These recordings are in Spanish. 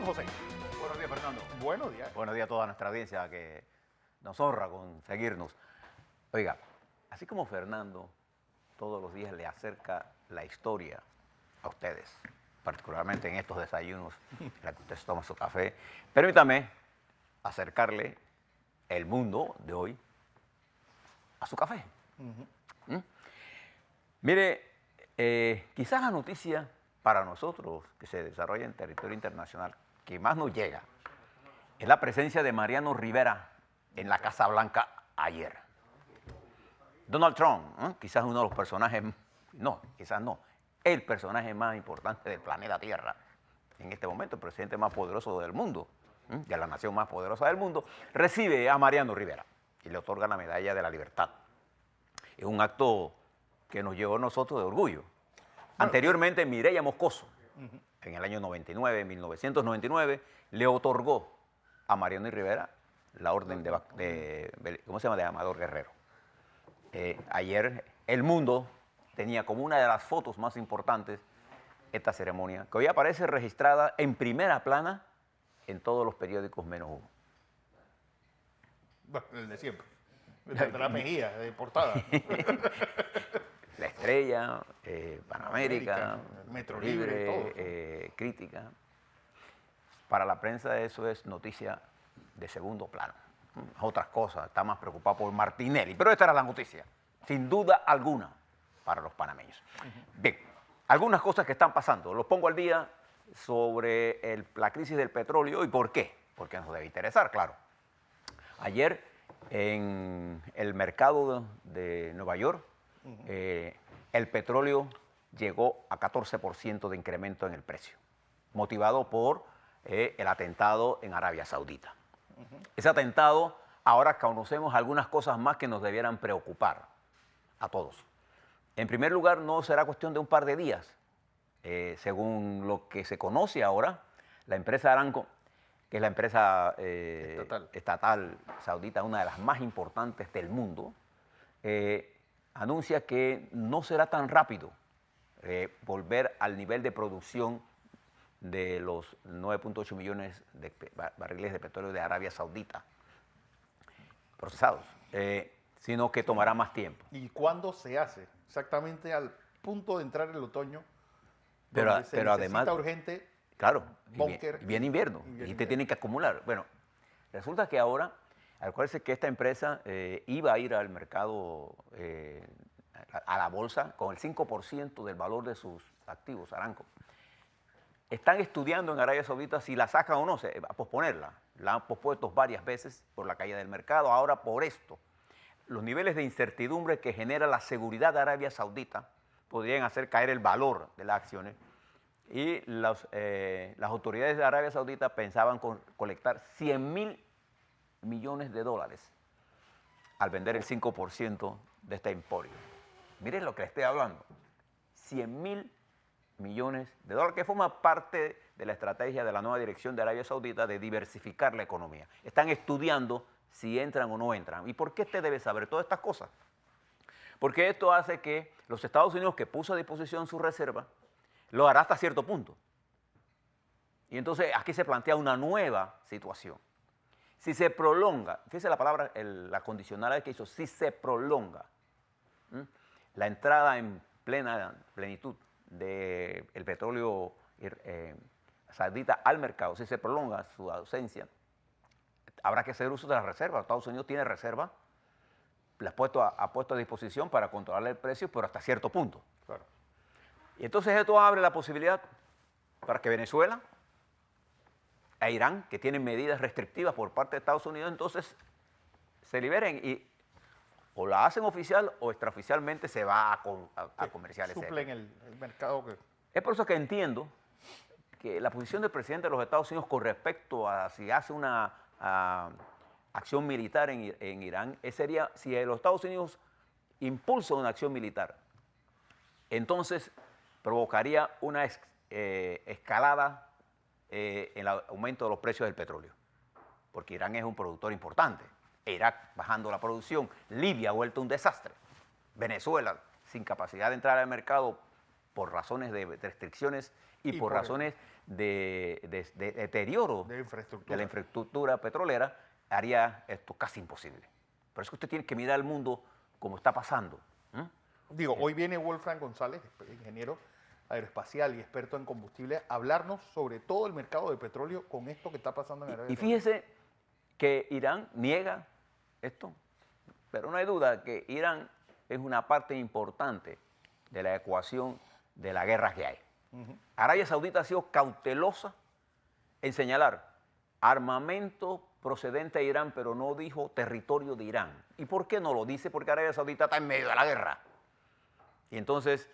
don José. Buenos días, Fernando. Buenos días. Buenos días a toda nuestra audiencia que nos honra con seguirnos. Oiga, así como Fernando todos los días le acerca la historia a ustedes, particularmente en estos desayunos en los que usted se toma su café, permítame acercarle el mundo de hoy a su café. ¿Mm? Mire, quizás la noticia para nosotros que se desarrolla en territorio internacional que más nos llega es la presencia de Mariano Rivera en la Casa Blanca ayer. Donald Trump, quizás uno de los personajes, no, quizás no, el personaje más importante del planeta Tierra, en este momento el presidente más poderoso del mundo, de la nación más poderosa del mundo, recibe a Mariano Rivera y le otorga la Medalla de la Libertad. Es un acto que nos llevó a nosotros de orgullo. Anteriormente, Mireya Moscoso, en el año 99, 1999, le otorgó a Mariano Rivera la orden ¿cómo se llama?, de Amador Guerrero. Ayer el mundo tenía como una de las fotos más importantes esta ceremonia, que hoy aparece registrada en primera plana en todos los periódicos menos uno. Bueno, el de siempre. El de la Mejía, de portada. La Estrella, Panamérica, Metro Libre, Crítica. Para la prensa eso es noticia de segundo plano. Otras cosas, está más preocupado por Martinelli, pero esta era la noticia, sin duda alguna, para los panameños. Bien, algunas cosas que están pasando, los pongo al día sobre la crisis del petróleo y por qué, porque nos debe interesar, claro. Ayer en el mercado de Nueva York, el petróleo llegó a 14% de incremento en el precio, motivado por el atentado en Arabia Saudita. Ese atentado, ahora conocemos algunas cosas más que nos debieran preocupar a todos. En primer lugar, no será cuestión de un par de días. Según lo que se conoce ahora, la empresa Aramco, que es la empresa estatal saudita, una de las más importantes del mundo, anuncia que no será tan rápido volver al nivel de producción de los 9.8 millones de barriles de petróleo de Arabia Saudita procesados, sino que tomará más tiempo. ¿Y cuándo se hace? Exactamente al punto de entrar el otoño, pero donde se necesita además, urgente claro, búnker. y viene invierno, y te tienen que acumular. Bueno, resulta que ahora, acuérdense que esta empresa iba a ir al mercado, a la bolsa, con el 5% del valor de sus activos, Aramco. Están estudiando en Arabia Saudita si la sacan o no, a posponerla. La han pospuesto varias veces por la caída del mercado, ahora por esto. Los niveles de incertidumbre que genera la seguridad de Arabia Saudita podrían hacer caer el valor de las acciones y las autoridades de Arabia Saudita pensaban colectar 100.000 millones de dólares al vender el 5% de este emporio. Miren lo que le estoy hablando, 100.000 millones de dólares, que forma parte de la estrategia de la nueva dirección de Arabia Saudita de diversificar la economía. Están estudiando si entran o no entran. ¿Y por qué usted debe saber todas estas cosas? Porque esto hace que los Estados Unidos, que puso a disposición su reserva, lo hará hasta cierto punto. Y entonces aquí se plantea una nueva situación. Si se prolonga, fíjese la palabra, la condicional que hizo, si se prolonga la entrada en plenitud del petróleo saudita al mercado, si se prolonga su ausencia, habrá que hacer uso de las reservas. Estados Unidos tiene reservas, las ha puesto a disposición para controlar el precio, pero hasta cierto punto. Claro. Y entonces esto abre la posibilidad para que Venezuela e Irán, que tienen medidas restrictivas por parte de Estados Unidos, entonces se liberen y o la hacen oficial o extraoficialmente se va a comercializar. Suplen el mercado. Es por eso que entiendo que la posición del presidente de los Estados Unidos con respecto a si hace una acción militar en Irán, sería si los Estados Unidos impulsan una acción militar, entonces provocaría una escalada en el aumento de los precios del petróleo, porque Irán es un productor importante. Irak bajando la producción, Libia ha vuelto un desastre, Venezuela sin capacidad de entrar al mercado por razones de restricciones y por por razones de deterioro de infraestructura. de la infraestructura petrolera, haría esto casi imposible. Por eso usted tiene que mirar el mundo como está pasando. Digo, hoy viene Wolfram González, ingeniero aeroespacial y experto en combustible, a hablarnos sobre todo el mercado de petróleo con esto que está pasando en Arabia Y Saudita. fíjese que Irán niega esto, pero no hay duda que Irán es una parte importante de la ecuación de la guerra que hay. Arabia Saudita ha sido cautelosa en señalar armamento procedente de Irán, pero no dijo territorio de Irán. ¿Y por qué no lo dice? Porque Arabia Saudita está en medio de la guerra. Y entonces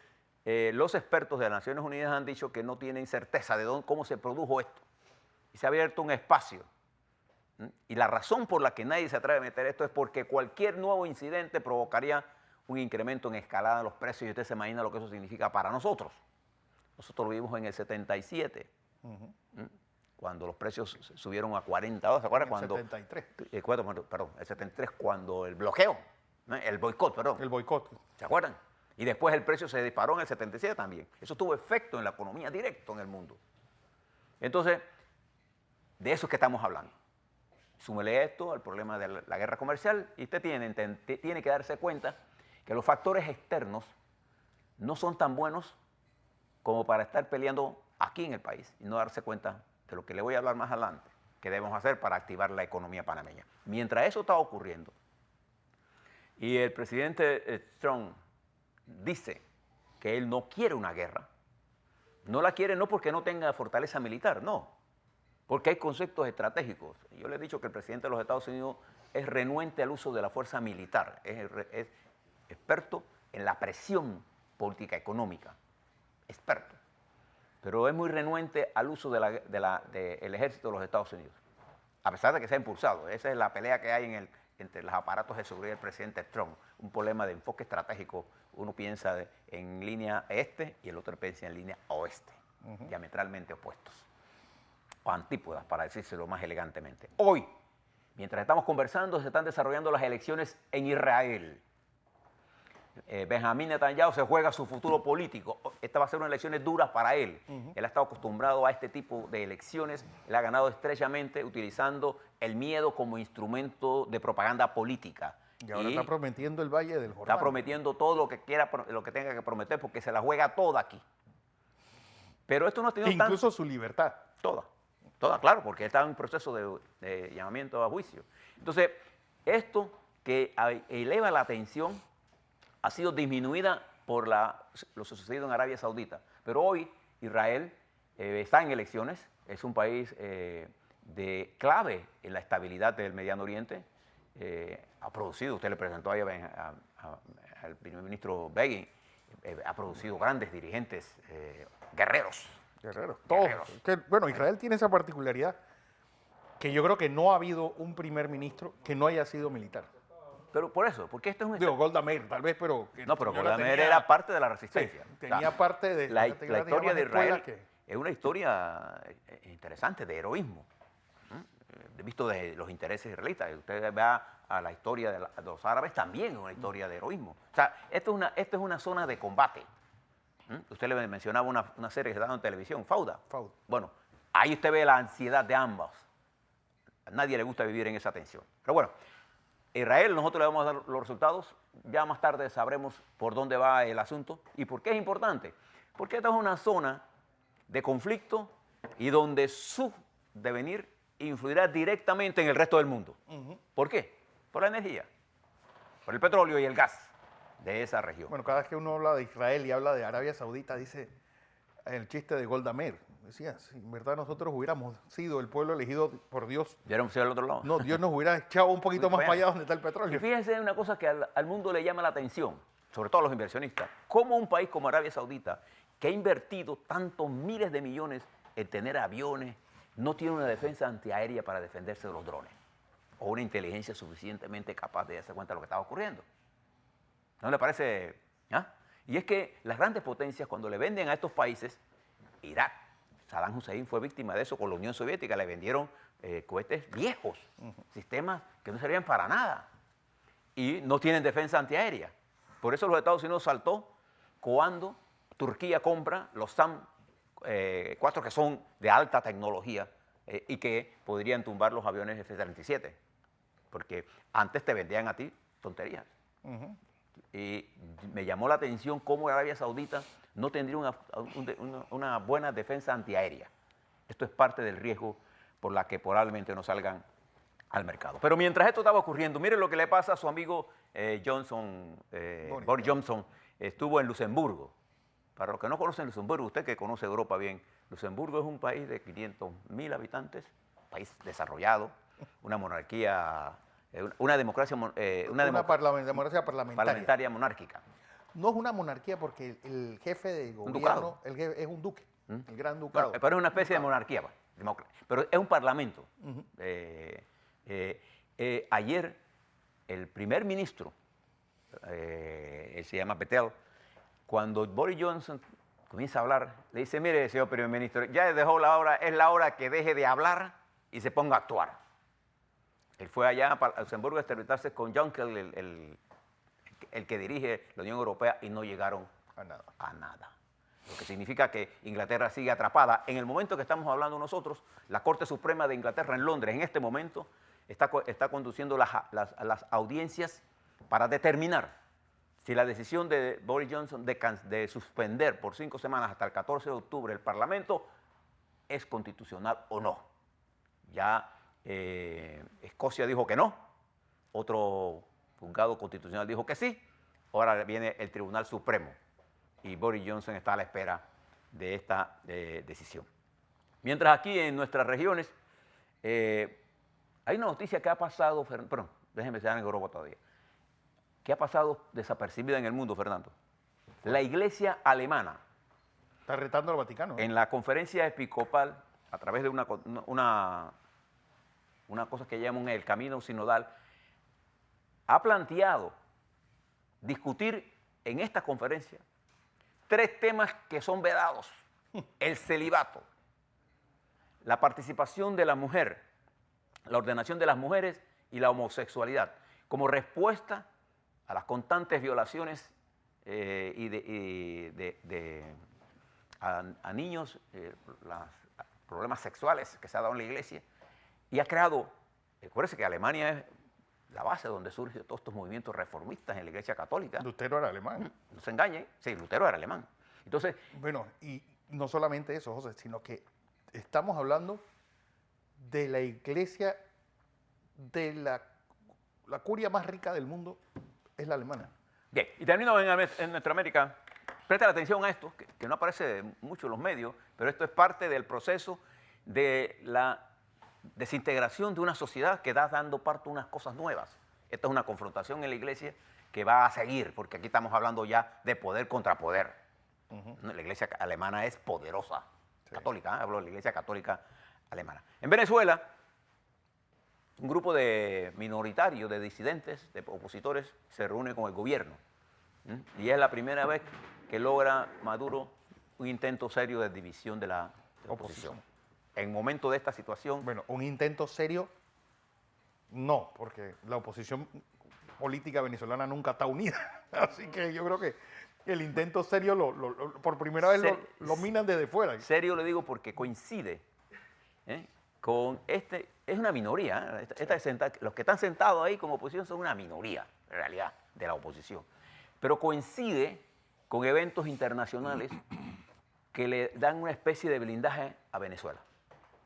los expertos de las Naciones Unidas han dicho que no tienen certeza de cómo se produjo esto. Y se ha abierto un espacio. Y la razón por la que nadie se atreve a meter esto es porque cualquier nuevo incidente provocaría un incremento en escalada en los precios y usted se imagina lo que eso significa para nosotros. Nosotros lo vimos en el 77, cuando los precios subieron a 40 dólares. ¿Se acuerdan? En el Cuando, 73. perdón, el 73, cuando el bloqueo, ¿no? El boicot, perdón. El boicot. ¿Se acuerdan? Y después el precio se disparó en el 77 también. Eso tuvo efecto en la economía directo en el mundo. Entonces, de eso es que estamos hablando. Súmele esto al problema de la guerra comercial y usted tiene que darse cuenta que los factores externos no son tan buenos como para estar peleando aquí en el país y no darse cuenta de lo que le voy a hablar más adelante, que debemos hacer para activar la economía panameña. Mientras eso está ocurriendo y el presidente Trump dice que él no quiere una guerra, no la quiere no porque no tenga fortaleza militar, no, porque hay conceptos estratégicos. Yo le he dicho que el presidente de los Estados Unidos es renuente al uso de la fuerza militar, es experto en la presión política económica, experto, pero es muy renuente al uso del ejército de los Estados Unidos, a pesar de que se ha impulsado. Esa es la pelea que hay entre los aparatos de seguridad del presidente Trump, un problema de enfoque estratégico. Uno piensa en línea este y el otro piensa en línea oeste, diametralmente opuestos, o antípodas, para decírselo más elegantemente. Hoy, mientras estamos conversando, se están desarrollando las elecciones en Israel. Benjamín Netanyahu se juega su futuro político. Esta va a ser unas elecciones duras para él. Él ha estado acostumbrado a este tipo de elecciones. Él ha ganado estrechamente utilizando el miedo como instrumento de propaganda política. Y ahora está prometiendo el Valle del Jordán. Está prometiendo todo lo que quiera, lo que tenga que prometer, porque se la juega toda aquí. Pero esto no ha tenido incluso su libertad. Toda, claro, porque está en un proceso de llamamiento a juicio. Entonces, esto que eleva la atención ha sido disminuida por lo sucedido en Arabia Saudita. Pero hoy Israel está en elecciones, es un país de clave en la estabilidad del Mediano Oriente. Ha producido, usted le presentó ahí al primer ministro Begin, ha producido grandes dirigentes guerreros. Todos. Bueno, Israel tiene esa particularidad que yo creo que no ha habido un primer ministro que no haya sido militar. Pero por eso, porque esto es un... Digo, Golda Meir, tal vez, pero... No, pero Golda Meir era parte de la resistencia. Sí, tenía parte de... La historia de Israel es una historia interesante de heroísmo, visto de los intereses israelitas. Usted va a la historia de los árabes, también es una historia de heroísmo. O sea, esto es una zona de combate. Usted le mencionaba una serie que se daba en televisión, Fauda. Bueno, ahí usted ve la ansiedad de ambos. A nadie le gusta vivir en esa tensión. Pero bueno, Israel, nosotros le vamos a dar los resultados. Ya más tarde sabremos por dónde va el asunto y por qué es importante. Porque esta es una zona de conflicto y donde su devenir influirá directamente en el resto del mundo. ¿Por qué? Por la energía, por el petróleo y el gas de esa región. Bueno, cada vez que uno habla de Israel y habla de Arabia Saudita, dice el chiste de Golda Meir. Decía, si en verdad nosotros hubiéramos sido el pueblo elegido por Dios. ¿Hubiéramos sido al otro lado? No, Dios nos hubiera echado un poquito más para allá donde está el petróleo. Y fíjense una cosa que al mundo le llama la atención, sobre todo a los inversionistas. Cómo un país como Arabia Saudita, que ha invertido tantos miles de millones en tener aviones, no tiene una defensa antiaérea para defenderse de los drones. O una inteligencia suficientemente capaz de darse cuenta de lo que estaba ocurriendo. ¿No le parece? Y es que las grandes potencias, cuando le venden a estos países, Irak, Saddam Hussein fue víctima de eso con la Unión Soviética, le vendieron cohetes viejos, sistemas que no servían para nada y no tienen defensa antiaérea. Por eso los Estados Unidos saltó cuando Turquía compra los SAM-4 que son de alta tecnología y que podrían tumbar los aviones F-37, porque antes te vendían a ti tonterías. Y me llamó la atención cómo Arabia Saudita no tendría una buena defensa antiaérea. Esto es parte del riesgo por la que probablemente no salgan al mercado. Pero mientras esto estaba ocurriendo, miren lo que le pasa a su amigo Boris Johnson. Estuvo en Luxemburgo. Para los que no conocen Luxemburgo, usted que conoce Europa bien, Luxemburgo es un país de 500.000 habitantes, país desarrollado, una monarquía, una democracia, democracia parlamentaria monárquica. No es una monarquía porque el jefe de gobierno ducado. es un duque, el gran ducado. Bueno, pero es una especie de monarquía, pero es un parlamento. Ayer el primer ministro, él se llama Bettel, cuando Boris Johnson comienza a hablar, le dice, mire, señor primer ministro, ya dejó la hora, es la hora que deje de hablar y se ponga a actuar. Él fue allá a Luxemburgo a entrevistarse con Juncker, el que dirige la Unión Europea, y no llegaron a nada. Lo que significa que Inglaterra sigue atrapada. En el momento que estamos hablando nosotros, la Corte Suprema de Inglaterra en Londres, en este momento, está conduciendo las audiencias para determinar si la decisión de Boris Johnson de suspender por 5 semanas hasta el 14 de octubre el Parlamento es constitucional o no. Ya Escocia dijo que no, otro juzgado constitucional dijo que sí, ahora viene el Tribunal Supremo y Boris Johnson está a la espera de esta decisión. Mientras aquí en nuestras regiones hay una noticia que ha pasado, perdón, déjenme estar en Europa todavía, que ha pasado desapercibida en el mundo, Fernando. La Iglesia alemana está retando al Vaticano. En la conferencia episcopal, a través de una cosa que llaman el camino sinodal, ha planteado discutir en esta conferencia 3 temas que son vedados: el celibato, la participación de la mujer, la ordenación de las mujeres y la homosexualidad, como respuesta a las constantes violaciones a niños, los problemas sexuales que se ha dado en la iglesia, y ha creado, recuérdense que Alemania es la base donde surgen todos estos movimientos reformistas en la iglesia católica. Lutero era alemán. No se engañen, sí, Lutero era alemán. Entonces, bueno, y no solamente eso, José, sino que estamos hablando de la iglesia, de la curia más rica del mundo, es la alemana. Bien, y termino en nuestra América. Presta atención a esto, que no aparece mucho en los medios, pero esto es parte del proceso de la desintegración de una sociedad que está dando parto a unas cosas nuevas. Esta es una confrontación en la iglesia que va a seguir, porque aquí estamos hablando ya de poder contra poder. La iglesia alemana es poderosa, católica, hablo de la iglesia católica alemana. En Venezuela, un grupo de minoritarios, de disidentes, de opositores, se reúne con el gobierno. Y es la primera vez que logra Maduro un intento serio de división de la oposición. En momento de esta situación... Bueno, un intento serio, no, porque la oposición política venezolana nunca está unida. Así que yo creo que el intento serio, por primera vez lo minan desde fuera. Serio le digo porque coincide con es una minoría. Los que están sentados ahí como oposición son una minoría, en realidad, de la oposición. Pero coincide con eventos internacionales que le dan una especie de blindaje a Venezuela.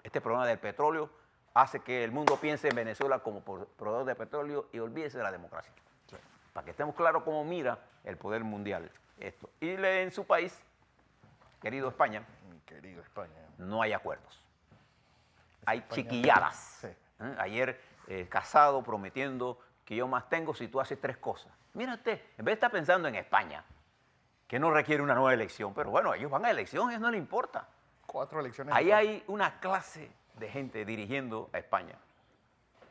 Este problema del petróleo hace que el mundo piense en Venezuela como proveedor de petróleo y olvídese de la democracia. Sí. Para que estemos claros cómo mira el poder mundial esto. Y en su país, querido España, no hay acuerdos. Hay chiquilladas. Sí. Ayer Casado prometiendo que yo más tengo si tú haces 3 cosas. Mira usted, en vez de estar pensando en España, que no requiere una nueva elección, pero bueno, ellos van a elecciones, no les importa. 4 elecciones. Ahí hay una clase de gente dirigiendo a España.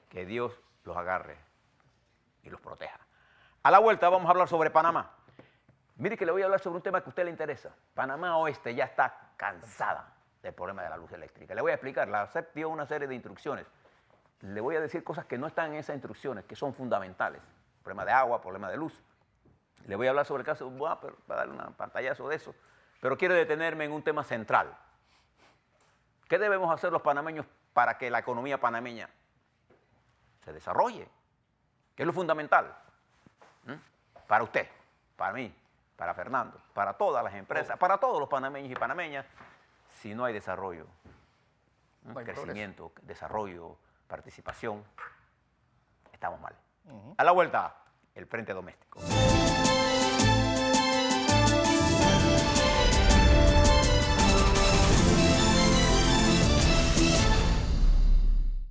Que Dios los agarre y los proteja. A la vuelta vamos a hablar sobre Panamá. Mire que le voy a hablar sobre un tema que a usted le interesa. Panamá Oeste ya está cansada del problema de la luz eléctrica. Le voy a explicar, la SEP dio una serie de instrucciones. Le voy a decir cosas que no están en esas instrucciones, que son fundamentales. Problema de agua, problema de luz. Le voy a hablar sobre el caso, para darle un pantallazo de eso, Pero quiero detenerme en un tema central. ¿Qué debemos hacer los panameños para que la economía panameña se desarrolle? ¿Qué es lo fundamental? Para usted, para mí, para Fernando, para todas las empresas, para todos los panameños y panameñas, si no hay desarrollo, crecimiento, desarrollo, participación, estamos mal. A la vuelta, el Frente Doméstico.